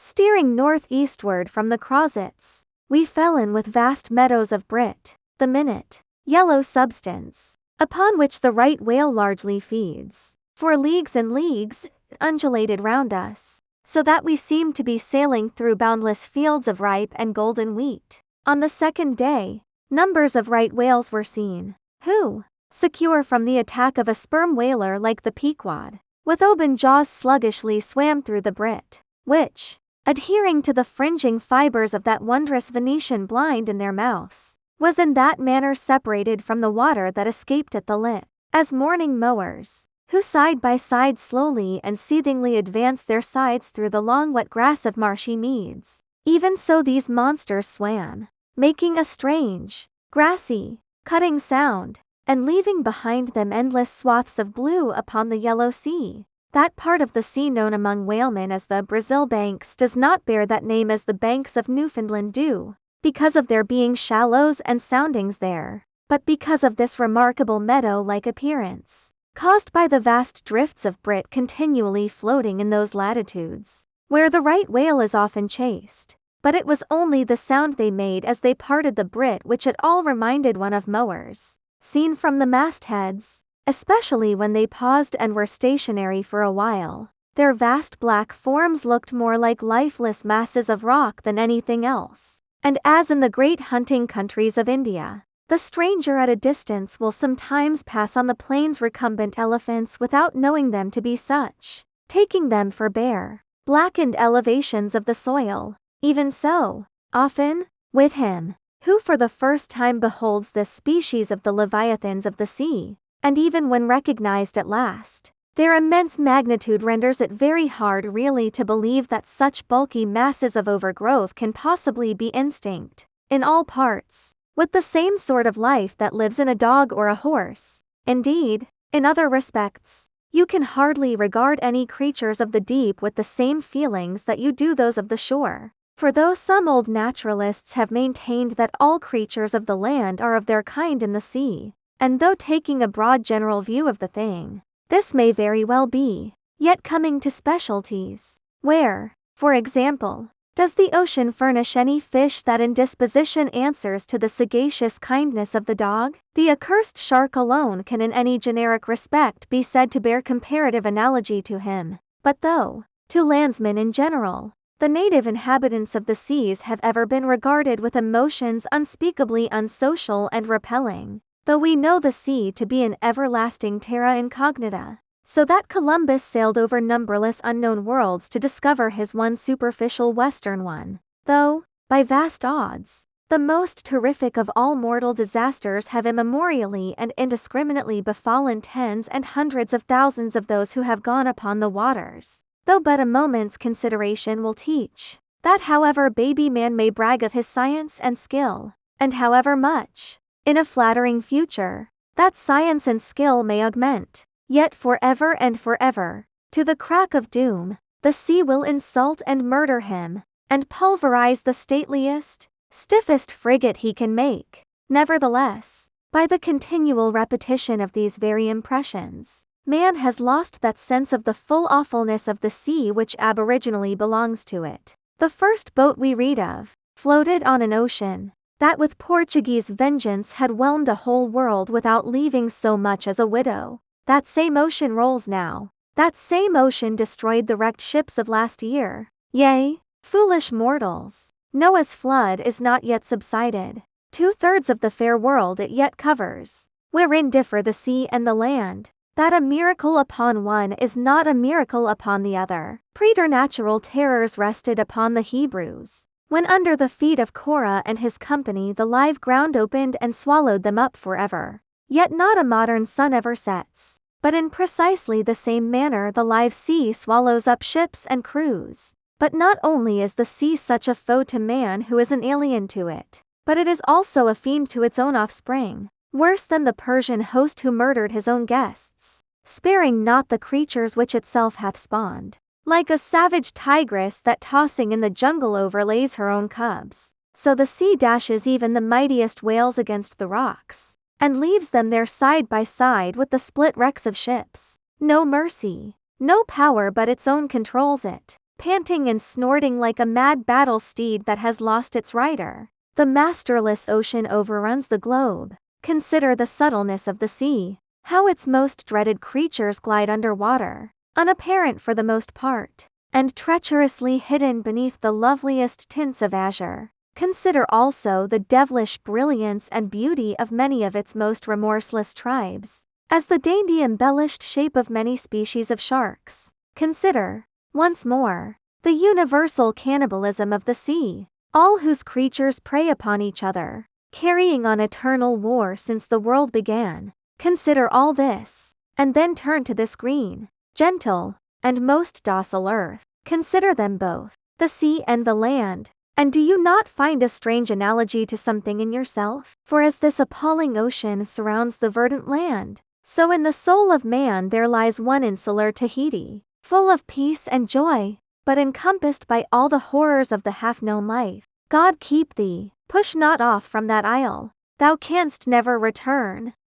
Steering northeastward from the Crozets, we fell in with vast meadows of Brit, the minute, yellow substance, upon which the right whale largely feeds. For leagues and leagues, it undulated round us, so that we seemed to be sailing through boundless fields of ripe and golden wheat. On the second day, numbers of right whales were seen, who, secure from the attack of a sperm whaler like the Pequod, with open jaws sluggishly swam through the Brit, which, adhering to the fringing fibers of that wondrous Venetian blind in their mouths, was in that manner separated from the water that escaped at the lip, as morning mowers, who side by side slowly and seethingly advance their sides through the long wet grass of marshy meads. Even so these monsters swam, making a strange, grassy, cutting sound, and leaving behind them endless swaths of blue upon the yellow sea. That part of the sea known among whalemen as the Brazil Banks does not bear that name as the banks of Newfoundland do, because of there being shallows and soundings there, but because of this remarkable meadow-like appearance, caused by the vast drifts of Brit continually floating in those latitudes, where the right whale is often chased. But it was only the sound they made as they parted the Brit which at all reminded one of mowers, seen from the mastheads, especially when they paused and were stationary for a while. Their vast black forms looked more like lifeless masses of rock than anything else, and as in the great hunting countries of India, the stranger at a distance will sometimes pass on the plains recumbent elephants without knowing them to be such, taking them for bare, blackened elevations of the soil. Even so, often, with him, who for the first time beholds this species of the leviathans of the sea, and even when recognized at last, their immense magnitude renders it very hard really to believe that such bulky masses of overgrowth can possibly be instinct, in all parts, with the same sort of life that lives in a dog or a horse. Indeed, in other respects, you can hardly regard any creatures of the deep with the same feelings that you do those of the shore. For though some old naturalists have maintained that all creatures of the land are of their kind in the sea, and though taking a broad general view of the thing, this may very well be, yet coming to specialties, where, for example, does the ocean furnish any fish that in disposition answers to the sagacious kindness of the dog? The accursed shark alone can in any generic respect be said to bear comparative analogy to him. But though, to landsmen in general, the native inhabitants of the seas have ever been regarded with emotions unspeakably unsocial and repelling, though we know the sea to be an everlasting terra incognita, so that Columbus sailed over numberless unknown worlds to discover his one superficial western one, though, by vast odds, the most terrific of all mortal disasters have immemorially and indiscriminately befallen tens and hundreds of thousands of those who have gone upon the waters. Though but a moment's consideration will teach, that however baby man may brag of his science and skill, and however much, in a flattering future, that science and skill may augment, yet forever and forever, to the crack of doom, the sea will insult and murder him, and pulverize the stateliest, stiffest frigate he can make. Nevertheless, by the continual repetition of these very impressions, man has lost that sense of the full awfulness of the sea which aboriginally belongs to it. The first boat we read of, floated on an ocean that with Portuguese vengeance had whelmed a whole world without leaving so much as a widow. That same ocean rolls now. That same ocean destroyed the wrecked ships of last year. Yea, foolish mortals, Noah's flood is not yet subsided. 2/3 of the fair world it yet covers. Wherein differ the sea and the land? That a miracle upon one is not a miracle upon the other. Preternatural terrors rested upon the Hebrews, when under the feet of Korah and his company the live ground opened and swallowed them up forever. Yet not a modern sun ever sets, but in precisely the same manner the live sea swallows up ships and crews. But not only is the sea such a foe to man who is an alien to it, but it is also a fiend to its own offspring, worse than the Persian host who murdered his own guests, sparing not the creatures which itself hath spawned. Like a savage tigress that tossing in the jungle overlays her own cubs, so the sea dashes even the mightiest whales against the rocks, and leaves them there side by side with the split wrecks of ships. No mercy, no power but its own controls it. panting and snorting like a mad battle steed that has lost its rider. The masterless ocean overruns the globe. Consider the subtleness of the sea, how its most dreaded creatures glide underwater, unapparent for the most part, and treacherously hidden beneath the loveliest tints of azure. Consider also the devilish brilliance and beauty of many of its most remorseless tribes, as the dainty embellished shape of many species of sharks. Consider, once more, the universal cannibalism of the sea, all whose creatures prey upon each other, carrying on eternal war since the world began. Consider all this, and then turn to this green, gentle, and most docile earth. Consider them both, the sea and the land, and do you not find a strange analogy to something in yourself? For as this appalling ocean surrounds the verdant land, so in the soul of man there lies one insular Tahiti, full of peace and joy, but encompassed by all the horrors of the half-known life. God keep thee, push not off from that isle, thou canst never return.